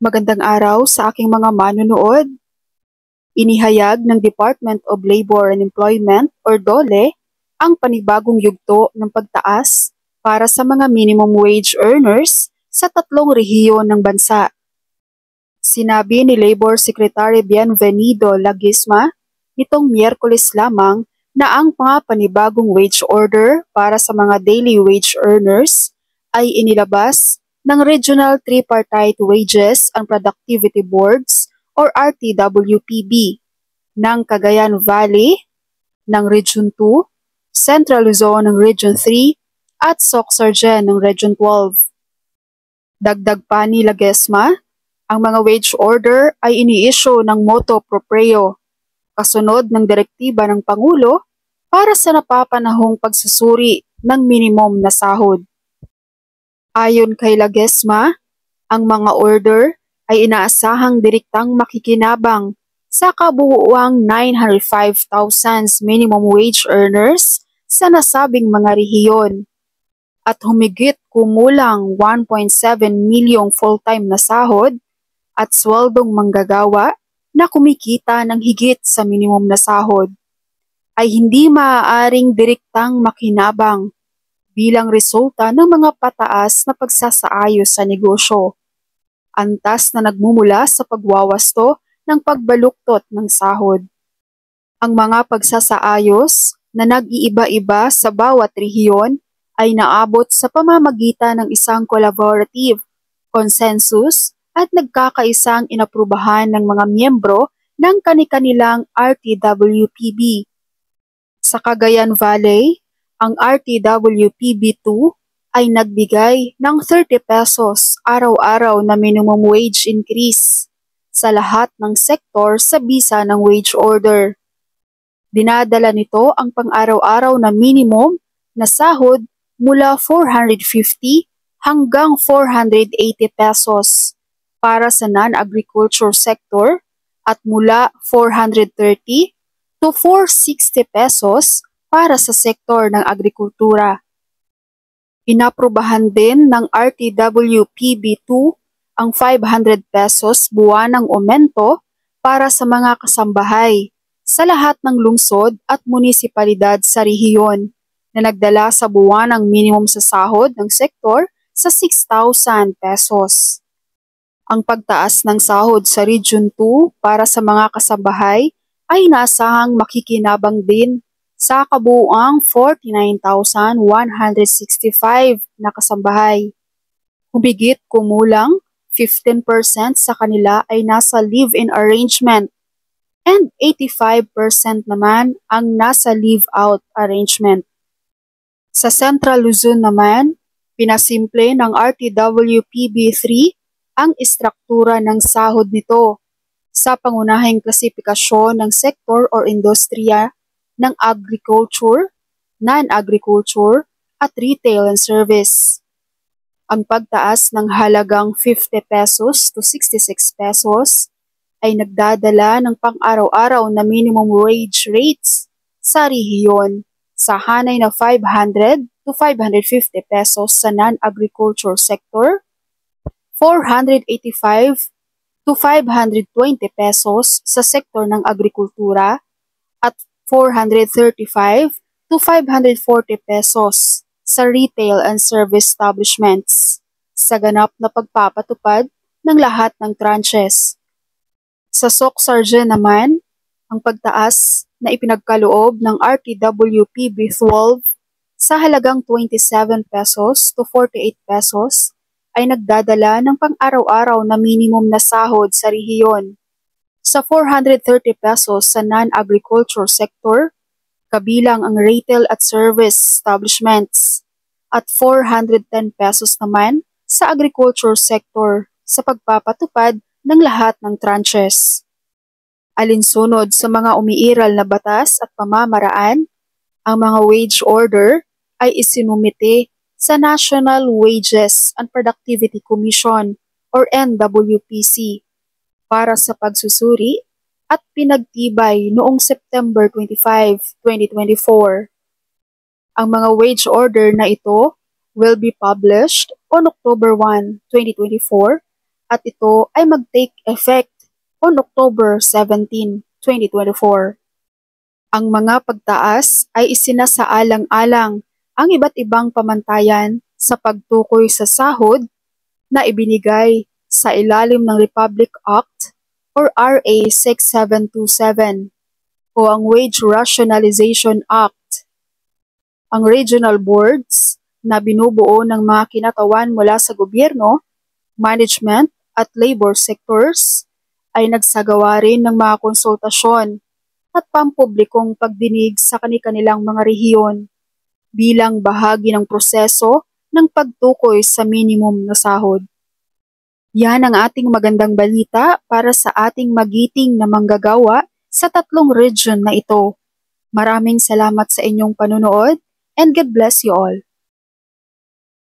Magandang araw sa aking mga manonood. Inihayag ng Department of Labor and Employment or DOLE ang panibagong yugto ng pagtaas para sa mga minimum wage earners sa 3 rehiyon ng bansa. Sinabi ni Labor Secretary Bienvenido Laguisma nitong Miyerkules lamang na ang mga panibagong wage order para sa mga daily wage earners ay inilabas ng Regional Tripartite Wages and Productivity Boards or RTWPB ng Cagayan Valley, ng Region 2, Central Luzon ng Region 3 at Soc-Sargen ng Region 12. Dagdag pa ni Laguisma, ang mga wage order ay ini-issue ng motu proprio kasunod ng direktiba ng Pangulo para sa napapanahong pagsusuri ng minimum na sahod. Ayon kay Laguisma, ang mga order ay inaasahang direktang makikinabang sa kabuuang 905,000 minimum wage earners sa nasabing mga rehiyon at humigit kumulang 1.7 milyong full-time na sahod at sweldong manggagawa na kumikita ng higit sa minimum na sahod ay hindi maaaring direktang makinabang bilang resulta ng mga pataas na pagsasaayos sa negosyo. Antas na nagmumula sa pagwawasto ng pagbaluktot ng sahod. Ang mga pagsasaayos na nag-iiba-iba sa bawat rehiyon ay naabot sa pamamagitan ng isang collaborative consensus at nagkakaisang inaprubahan ng mga miyembro ng kani-kanilang RTWPB. Sa Cagayan Valley, ang RTWPB2 ay nagbigay ng 30 pesos araw-araw na minimum wage increase sa lahat ng sektor sa bisa ng wage order. Dinadala nito ang pang-araw-araw na minimum na sahod mula 450 hanggang 480 pesos para sa non-agriculture sector at mula 430 to 460 pesos para sa sektor ng agrikultura. Inaprubahan din ng RTWPB2 ang 500 pesos buwanang aumento para sa mga kasambahay sa lahat ng lungsod at munisipalidad sa rehiyon na nagdala sa buwanang minimum sa sahod ng sektor sa 6,000 pesos. Ang pagtaas ng sahod sa Region 2 para sa mga kasambahay ay inaasahang makikinabang din sa kabuuang 49,165 na kasambahay. Humigit kumulang 15% sa kanila ay nasa live-in arrangement and 85% naman ang nasa live-out arrangement. Sa Central Luzon naman, pinasimple ng RTWPB3 ang istruktura ng sahod nito sa pangunahing klasifikasyon ng sektor o industriya ng agriculture, non-agriculture, at retail and service. Ang pagtaas ng halagang 50 pesos to 66 pesos ay nagdadala ng pang-araw-araw na minimum wage rates sa rehiyon sa hanay na 500 to 550 pesos sa non-agriculture sector, 485 to 520 pesos sa sektor ng agrikultura, at 435 to 540 pesos sa retail and service establishments sa ganap na pagpapatupad ng lahat ng tranches. Sa Soc-Sargen naman, ang pagtaas na ipinagkaloob ng RTWPB12 sa halagang 27 pesos to 48 pesos ay nagdadala ng pang-araw-araw na minimum na sahod sa rehiyon. Sa 430 pesos sa non-agriculture sector, kabilang ang retail at service establishments, at 410 pesos naman sa agriculture sector sa pagpapatupad ng lahat ng tranches. Alinsunod sa mga umiiral na batas at pamamaraan, ang mga wage order ay isinumite sa National Wages and Productivity Commission or NWPC para sa pagsusuri at pinagtibay noong September 25, 2024. Ang mga wage order na ito will be published on October 1, 2024 at ito ay mag-take effect on October 17, 2024. Ang mga pagtaas ay isinasaalang-alang ang iba't ibang pamantayan sa pagtukoy sa sahod na ibinigay sa ilalim ng Republic Act or RA 6727 o ang Wage Rationalization Act. Ang regional boards na binubuo ng mga kinatawan mula sa gobyerno, management at labor sectors ay nagsagawa rin ng mga konsultasyon at pampublikong pagdinig sa kanilang mga rehiyon bilang bahagi ng proseso ng pagtukoy sa minimum na sahod. Yan ang ating magandang balita para sa ating magiting na manggagawa sa 3 region na ito. Maraming salamat sa inyong panunood and God bless you all.